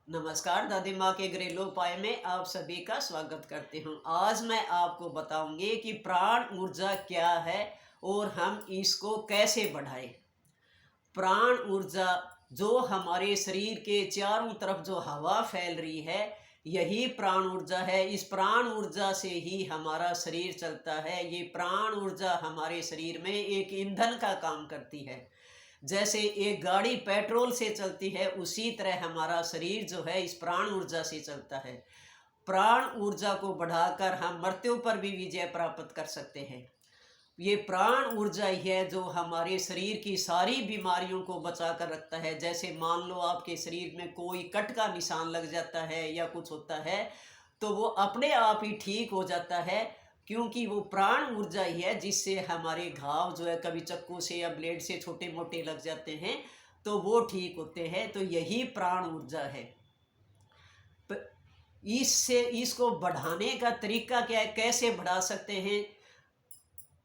नमस्कार, दादी माँ के घरेलू उपाय में आप सभी का स्वागत करती हूँ। आज मैं आपको बताऊंगी कि प्राण ऊर्जा क्या है और हम इसको कैसे बढ़ाएं। प्राण ऊर्जा जो हमारे शरीर के चारों तरफ जो हवा फैल रही है, यही प्राण ऊर्जा है। इस प्राण ऊर्जा से ही हमारा शरीर चलता है। ये प्राण ऊर्जा हमारे शरीर में एक ईंधन का काम करती है। जैसे एक गाड़ी पेट्रोल से चलती है, उसी तरह हमारा शरीर जो है इस प्राण ऊर्जा से चलता है। प्राण ऊर्जा को बढ़ाकर हम मृत्यु पर भी विजय प्राप्त कर सकते हैं। ये प्राण ऊर्जा ही है जो हमारे शरीर की सारी बीमारियों को बचा कर रखता है। जैसे मान लो आपके शरीर में कोई कट का निशान लग जाता है या कुछ होता है, तो वो अपने आप ही ठीक हो जाता है, क्योंकि वो प्राण ऊर्जा ही है जिससे हमारे घाव जो है कभी चक्कू से या ब्लेड से छोटे मोटे लग जाते हैं तो वो ठीक होते हैं। तो यही प्राण ऊर्जा है। इससे इसको बढ़ाने का तरीका क्या है, कैसे बढ़ा सकते हैं,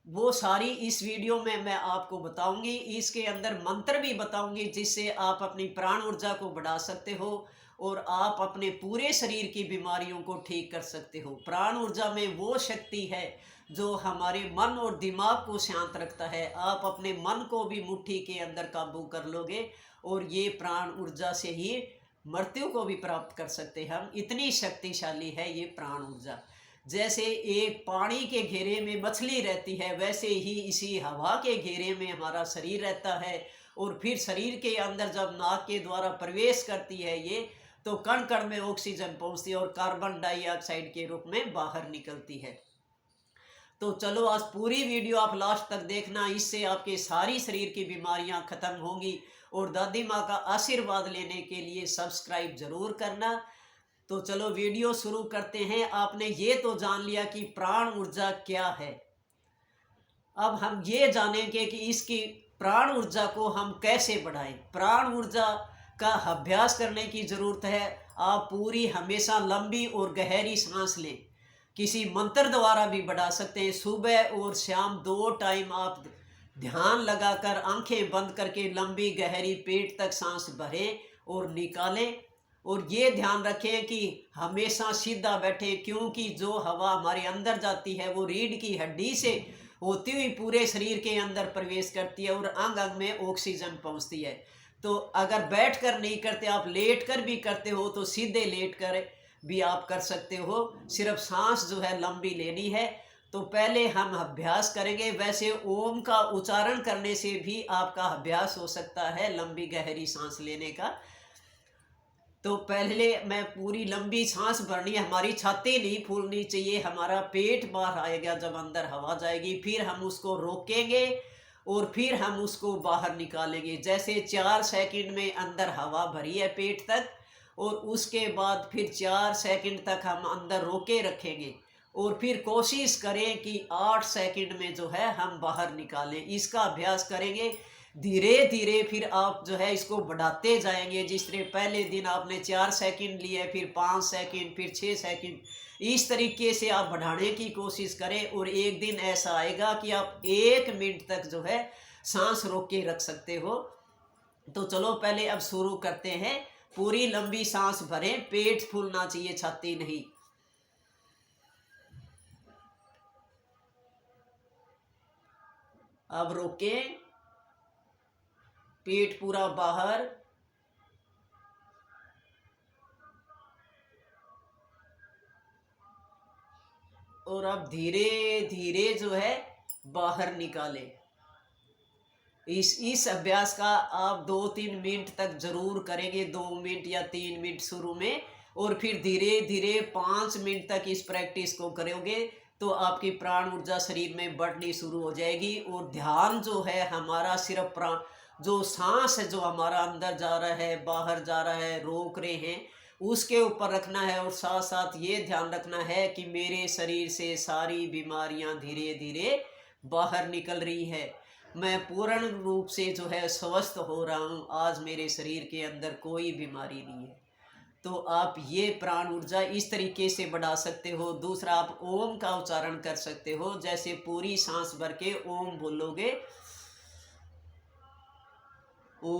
वो सारी इस वीडियो में मैं आपको बताऊंगी। इसके अंदर मंत्र भी बताऊंगी जिससे आप अपनी प्राण ऊर्जा को बढ़ा सकते हो और आप अपने पूरे शरीर की बीमारियों को ठीक कर सकते हो। प्राण ऊर्जा में वो शक्ति है जो हमारे मन और दिमाग को शांत रखता है। आप अपने मन को भी मुट्ठी के अंदर काबू कर लोगे और ये प्राण ऊर्जा से ही मृत्यु को भी प्राप्त कर सकते हैं हम। इतनी शक्तिशाली है ये प्राण ऊर्जा। जैसे एक पानी के घेरे में मछली रहती है, वैसे ही इसी हवा के घेरे में हमारा शरीर रहता है। और फिर शरीर के अंदर जब नाक के द्वारा प्रवेश करती है ये, तो कण कण में ऑक्सीजन पहुंचती है और कार्बन डाइऑक्साइड के रूप में बाहर निकलती है। तो चलो आज पूरी वीडियो आप लास्ट तक देखना, इससे आपके सारी शरीर की बीमारियां खत्म होंगी। और दादी माँ का आशीर्वाद लेने के लिए सब्सक्राइब जरूर करना। तो चलो वीडियो शुरू करते हैं। आपने ये तो जान लिया कि प्राण ऊर्जा क्या है। अब हम ये जानेंगे कि इसकी प्राण ऊर्जा को हम कैसे बढ़ाएं। प्राण ऊर्जा का अभ्यास करने की ज़रूरत है। आप पूरी हमेशा लंबी और गहरी सांस लें। किसी मंत्र द्वारा भी बढ़ा सकते हैं। सुबह और शाम 2 टाइम आप ध्यान लगाकर आंखें बंद करके लंबी गहरी पेट तक सांस भरें और निकालें। और ये ध्यान रखें कि हमेशा सीधा बैठे, क्योंकि जो हवा हमारे अंदर जाती है वो रीढ़ की हड्डी से होती हुई पूरे शरीर के अंदर प्रवेश करती है और अंग अंग में ऑक्सीजन पहुंचती है। तो अगर बैठ कर नहीं करते, आप लेट कर भी करते हो तो सीधे लेट कर भी आप कर सकते हो। सिर्फ सांस जो है लंबी लेनी है। तो पहले हम अभ्यास करेंगे। वैसे ओम का उच्चारण करने से भी आपका अभ्यास हो सकता है लंबी गहरी सांस लेने का। तो पहले मैं पूरी लंबी सांस भरनी है। हमारी छाती नहीं फूलनी चाहिए, हमारा पेट बाहर आएगा जब अंदर हवा जाएगी। फिर हम उसको रोकेंगे और फिर हम उसको बाहर निकालेंगे। जैसे 4 सेकंड में अंदर हवा भरी है पेट तक, और उसके बाद फिर 4 सेकंड तक हम अंदर रोके रखेंगे और फिर कोशिश करें कि 8 सेकंड में जो है हम बाहर निकालें। इसका अभ्यास करेंगे। धीरे धीरे फिर आप जो है इसको बढ़ाते जाएंगे। जिस तरह पहले दिन आपने 4 सेकंड लिए, फिर 5 सेकंड, फिर 6 सेकंड, इस तरीके से आप बढ़ाने की कोशिश करें। और एक दिन ऐसा आएगा कि आप 1 मिनट तक जो है सांस रोक के रख सकते हो। तो चलो पहले अब शुरू करते हैं। पूरी लंबी सांस भरें, पेट फूलना चाहिए, छाती नहीं। अब रोकें, पेट पूरा बाहर। और अब धीरे धीरे जो है बाहर निकालें। इस अभ्यास का आप 2-3 मिनट तक जरूर करेंगे। 2 मिनट या 3 मिनट शुरू में, और फिर धीरे धीरे 5 मिनट तक इस प्रैक्टिस को करोगे तो आपकी प्राण ऊर्जा शरीर में बढ़नी शुरू हो जाएगी। और ध्यान जो है हमारा सिर्फ प्राण, जो सांस है जो हमारा अंदर जा रहा है बाहर जा रहा है रोक रहे हैं, उसके ऊपर रखना है। और साथ साथ ये ध्यान रखना है कि मेरे शरीर से सारी बीमारियां धीरे धीरे बाहर निकल रही है। मैं पूर्ण रूप से जो है स्वस्थ हो रहा हूँ। आज मेरे शरीर के अंदर कोई बीमारी नहीं है। तो आप ये प्राण ऊर्जा इस तरीके से बढ़ा सकते हो। दूसरा, आप ओम का उच्चारण कर सकते हो। जैसे पूरी सांस भर के ओम बोलोगे, ओ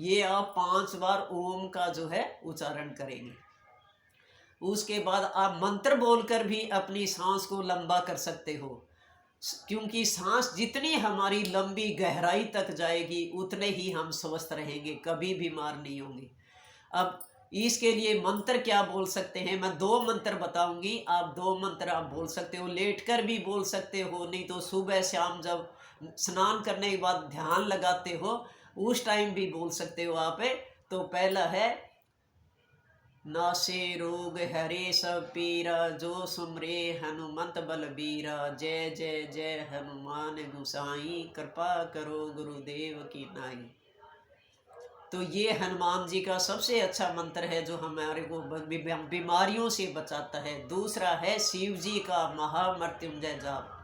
ये आप 5 बार ओम का जो है उच्चारण करेंगे। उसके बाद आप मंत्र बोलकर भी अपनी सांस को लंबा कर सकते हो, क्योंकि सांस जितनी हमारी लंबी गहराई तक जाएगी उतने ही हम स्वस्थ रहेंगे, कभी बीमार नहीं होंगे। अब इसके लिए मंत्र क्या बोल सकते हैं, मैं 2 मंत्र बताऊंगी, आप 2 मंत्र आप बोल सकते हो, लेटकर भी बोल सकते हो, नहीं तो सुबह शाम जब स्नान करने के बाद ध्यान लगाते हो उस टाइम भी बोल सकते हो आप। तो पहला है, नासे रोग हरे सब पीरा, जो सुमरे हनुमंत बलबीरा, जय जय जय हनुमान गुसाई, कृपा करो गुरुदेव की नाई। तो ये हनुमान जी का सबसे अच्छा मंत्र है जो हमारे को बीमारियों से बचाता है। दूसरा है शिव जी का महामृत्युंजय जाप।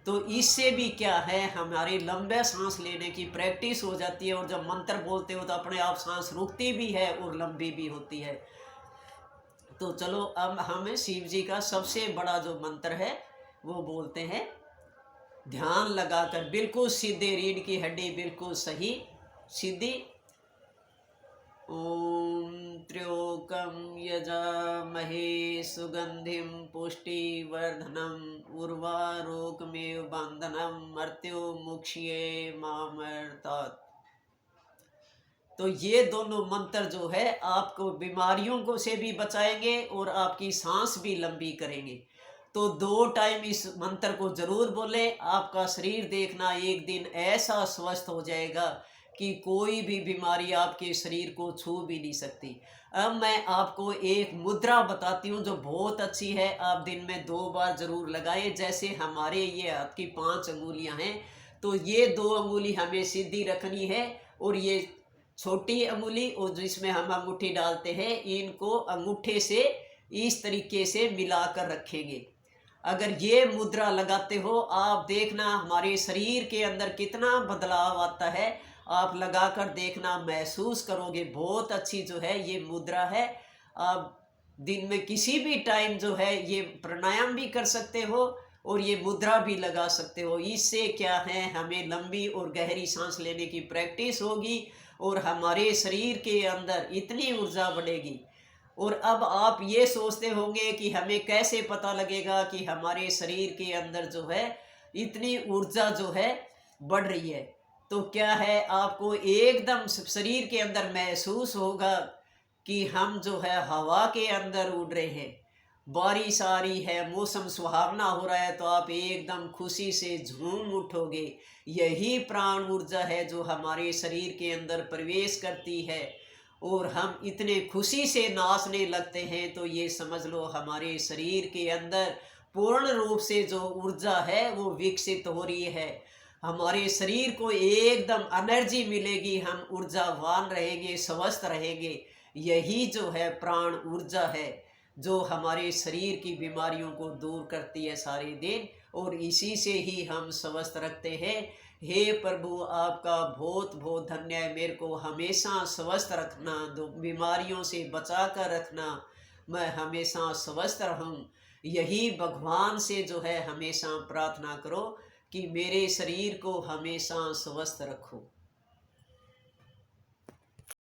तो इससे भी क्या है, हमारी लंबे सांस लेने की प्रैक्टिस हो जाती है, और जब मंत्र बोलते हो तो अपने आप सांस रुकती भी है और लंबी भी होती है। तो चलो अब हमें शिव जी का सबसे बड़ा जो मंत्र है वो बोलते हैं। ध्यान लगाकर बिल्कुल सीधे, रीढ़ की हड्डी बिल्कुल सही सीधी। ओम त्र्योकम यजामहे सुगंधिम पुष्टिवर्धनम, उर्वारुकमेव बंधनम, मृत्युमुक्षये मामर्तात्। तो ये दोनों मंत्र जो है आपको बीमारियों को से भी बचाएंगे और आपकी सांस भी लंबी करेंगे। तो 2 टाइम इस मंत्र को जरूर बोलें, आपका शरीर देखना एक दिन ऐसा स्वस्थ हो जाएगा कि कोई भी बीमारी आपके शरीर को छू भी नहीं सकती। अब मैं आपको एक मुद्रा बताती हूँ जो बहुत अच्छी है, आप दिन में 2 बार जरूर लगाएं। जैसे हमारे ये हाथ की 5 अंगुलियाँ हैं, तो ये 2 अंगुली हमें सीधी रखनी है, और ये छोटी अंगुली और जिसमें हम अंगूठी डालते हैं, इनको अंगूठे से इस तरीके से मिलाकर रखेंगे। अगर ये मुद्रा लगाते हो, आप देखना हमारे शरीर के अंदर कितना बदलाव आता है। आप लगाकर देखना, महसूस करोगे। बहुत अच्छी जो है ये मुद्रा है। आप दिन में किसी भी टाइम जो है ये प्राणायाम भी कर सकते हो और ये मुद्रा भी लगा सकते हो। इससे क्या है, हमें लंबी और गहरी सांस लेने की प्रैक्टिस होगी और हमारे शरीर के अंदर इतनी ऊर्जा बढ़ेगी। और अब आप ये सोचते होंगे कि हमें कैसे पता लगेगा कि हमारे शरीर के अंदर जो है इतनी ऊर्जा जो है बढ़ रही है। तो क्या है, आपको एकदम शरीर के अंदर महसूस होगा कि हम जो है हवा के अंदर उड़ रहे हैं, बारिश आ रही है, मौसम सुहावना हो रहा है, तो आप एकदम खुशी से झूम उठोगे। यही प्राण ऊर्जा है जो हमारे शरीर के अंदर प्रवेश करती है और हम इतने खुशी से नाचने लगते हैं। तो ये समझ लो हमारे शरीर के अंदर पूर्ण रूप से जो ऊर्जा है वो विकसित हो रही है। हमारे शरीर को एकदम एनर्जी मिलेगी, हम ऊर्जावान रहेंगे, स्वस्थ रहेंगे। यही जो है प्राण ऊर्जा है जो हमारे शरीर की बीमारियों को दूर करती है सारे दिन, और इसी से ही हम स्वस्थ रखते हैं। हे प्रभु, आपका बहुत बहुत धन्य है, मेरे को हमेशा स्वस्थ रखना, दो बीमारियों से बचा कर रखना, मैं हमेशा स्वस्थ रहूं। यही भगवान से जो है हमेशा प्रार्थना करो कि मेरे शरीर को हमेशा स्वस्थ रखो।